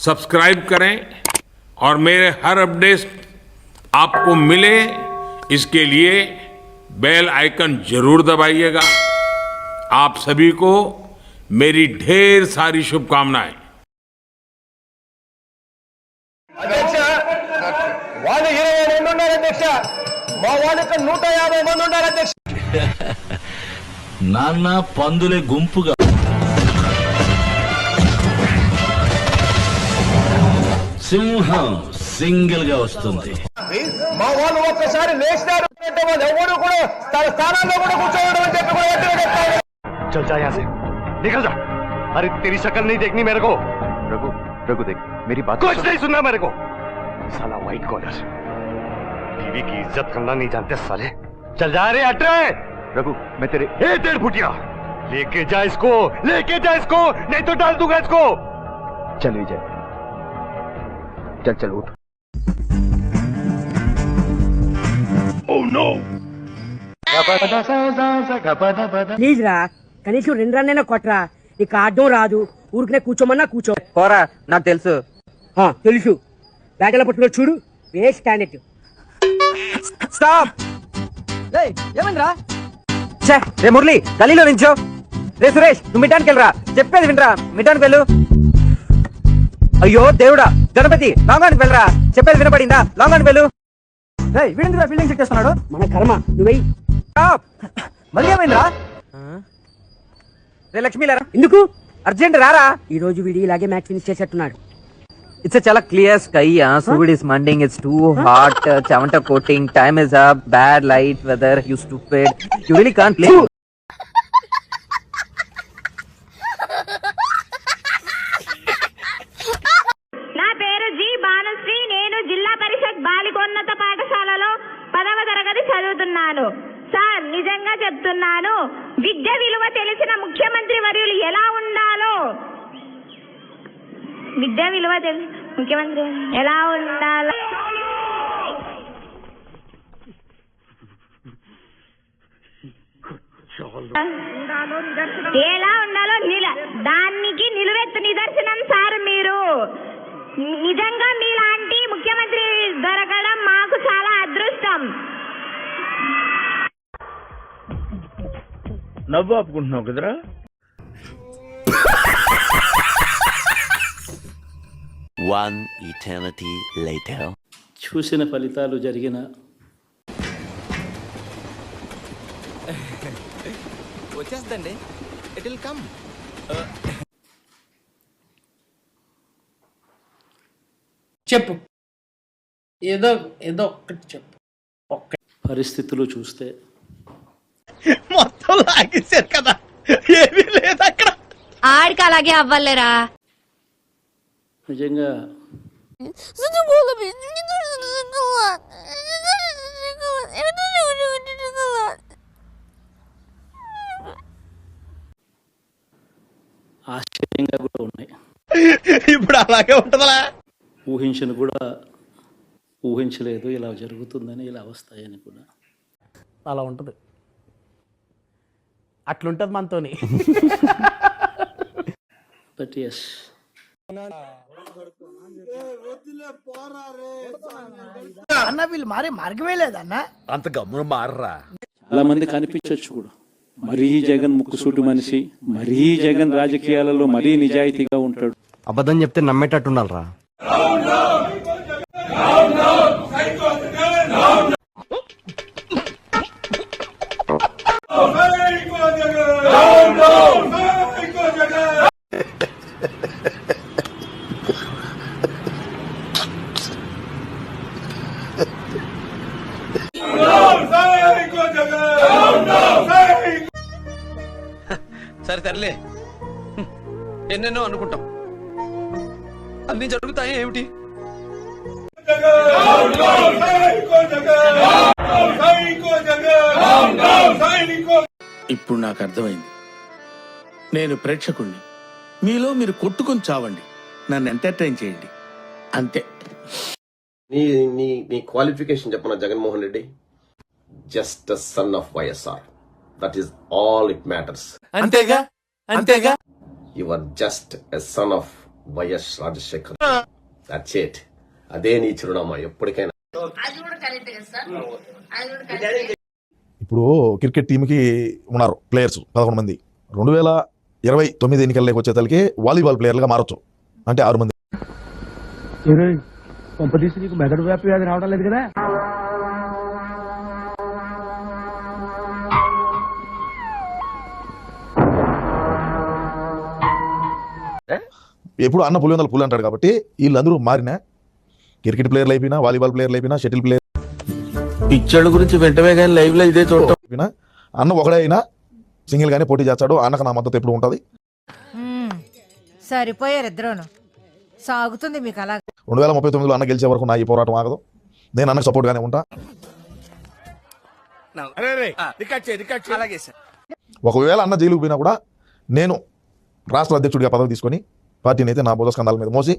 Subscribe करें और मेरे हर अपडेट आपको मिले इसके लिए बेल आइकन जरूर दबाइएगा। आप सभी को मेरी ढेर सारी शुभकामनाएं। అధ్యక్ష వాళ్ళు 22 మంది ఉన్నారు అధ్యక్ష, మా వాళ్ళకి 150 మంది ఉన్నారు అధ్యక్ష. నాన్న పందులే గుంపుగా సింహం సింగిల్ గా వస్తుంది. మా వాళ్ళు ఒక్కసారి లేచినారు అంటే వాళ్ళు ఎవరు కూడా తన స్థానాల్లో కూడా కూర్చోవడం అని చెప్పి కూడా వ్యతిరేకిస్తారు. चल जा यहाँ से, निकल जा. अरे तेरी शक्ल नहीं देखनी मेरे को. रघु रघु देख मेरी बात कुछ नहीं सुनना मेरे को. साला व्हाइट कॉलर बीवी की इज्जत करना नहीं जानते साले. चल जा रे हट रे. रघु मैं तेरे तेरे फुटिया लेके जा इसको, लेके जा इसको, नहीं तो डाल दूंगा इसको. चल विजय चल चल उठ. Oh no. ప్లీజ్ రా, కనీసం 2 రన్నైనా కొట్రా. నీకు ఆడడం రాదు, ఊరికనే కూర్చోమన్నా కూర్చో. పోరా, నాకు తెలుసు. తెలుసు, బ్యాటల పట్టులో చూడు, వేస్ట్ క్యాండిడేట్. స్టాప్. ఏమైందిరా? రే మురళి, గలీలో నించో. రే సురేష్, నువ్వు మిఠానికి వెళ్ళరా. చెప్పేది వినరా, మిఠానికి వెళ్ళు. అయ్యో దేవుడా, గణపతి లాంగానికి వెళ్ళరా. చెప్పేది వినపడిందా? లాంగానికి వెళ్ళు. వీడెందుకు బిల్డింగ్ చెక్ చేస్తున్నాడు? మన కర్మ, నువ్వై. మళ్ళీ ఏమైందిరా? రే లక్ష్మీ లేరా. ఎందుకు? అర్జెంట్ రారా. ఈ రోజు వీడి ఇలాగే మ్యాచ్ ఫినిష్ చేసేట్టున్నాడు. It's a chala clear sky. Food is munding. It's too hot. Chavanta coating. Time is up. Bad light weather. You stupid. You really can't play. నా పేరు జి బానుశ్రీ. నేను జిల్లా పరిషత్ బాలికోన్నత పాఠశాలలో 10వ తరగతి చదువుతున్నాను. సార్, నిజంగా చెప్తున్నాను, విద్య విలువ తెలిసిన ముఖ్యమంత్రి వర్యులు ఎలా ఉండాలో, విద్య విలువ ముఖ్యమంత్రి ఎలా ఉండాలో ఎలా ఉండాలో దానికి నిలువెత్తు నిదర్శనం సార్. మీరు నిజంగా మీలాంటి ముఖ్యమంత్రి దొరకడం మాకు చాలా అదృష్టం. నవ్వు ఆపుకుంటున్నావు కదరా. One eternity later. చూసిన ఫలితాలు జరిగిన వచ్చేస్తండి. It will come. చెప్పు, ఏదో ఏదో ఒక్కటి చెప్పు. పరిస్థితులు చూస్తే మొత్తం లాగేశారు కదా, ఏమీ లేదు అక్కడ. ఆడికి అలాగే అవ్వలేరా. నిజంగా ఆశ్చర్యంగా కూడా ఉన్నాయి. ఇప్పుడు అలాగే ఉంటుందా? ఊహించను కూడా ఊహించలేదు ఇలా జరుగుతుందని, ఇలా వస్తాయని కూడా. అలా ఉంటుంది, అట్లుంటది మనతోని. బట్ ఎస్, అన్న వీళ్ళు మారే మార్గమే లేదన్న. అంత గమ్మున మారరా. చాలా మంది కనిపించవచ్చు కూడా, మరీ జగన్ ముక్కుసూటి మనిషి, మరీ జగన్ రాజకీయాలలో మరీ నిజాయితీగా ఉంటాడు. అబద్ధం చెప్తే నమ్మేటట్టు ఉండాలరా. సరే తరలే, ఎన్నెన్నో అనుకుంటాం, అన్ని జరుగుతాయి ఏమిటి? ఇప్పుడు నాకు అర్థమైంది. నేను ప్రేక్షకుణ్ణి, మీలో మీరు కొట్టుకొని చావండి, నన్ను ఎంటర్టైన్ చేయండి, అంతే. నీ నీ నీ క్వాలిఫికేషన్ చెప్పనా Jaganmohan Reddy? Just a son of YSR. That is all it matters. అంతేగా అంతేగా. You are just a son of YS Rajasekhar. That's it. అదే నీ చిరునామా ఎప్పటికైనా. ఇప్పుడు క్రికెట్ టీంకి ఉన్నారు ప్లేయర్స్ 11 మంది. 2029 ఎన్నికల్లోకి వచ్చేతలకి వాలీబాల్ ప్లేయర్లుగా మారచ్చు. అంటే 6 మంది. కొంపదీసి నీకు మెదడు వ్యాపి వ్యాధి రావడం లేదు కదా? ఎప్పుడు అన్న పులివెందుల పులి అంటాడు కాబట్టి వీళ్ళందరూ మారినా క్రికెట్ ప్లేయర్లు అయిపోయినా, వాలీబాల్ ప్లేయర్లు అయిపోయినా, షటిల్ ప్లేయర్ పిక్చర్ల గురించి వెంటనే కానీ లైవ్ లో ఇదే చూడటం అయిపోయినా అన్న ఒకడే అయినా సింగిల్ గానే పోటీ చేస్తాడు. అన్నకు నా మద్దతు ఎప్పుడు ఉంటుంది. సరిపోయారు ఇద్దరును. సాగుతుంది మీకు అలా. 2039లో అన్న గెలిచే వరకు నా ఈ పోరాటం ఆగదు. నేను అన్నకు సపోర్ట్ గానే ఉంటా. ఒకవేళ అన్న జైలుకు పోయినా కూడా నేను రాష్ట్ర అధ్యక్షుడిగా పదవి తీసుకొని పార్టీని అయితే నా బోధస్కంధాల మీద మోసి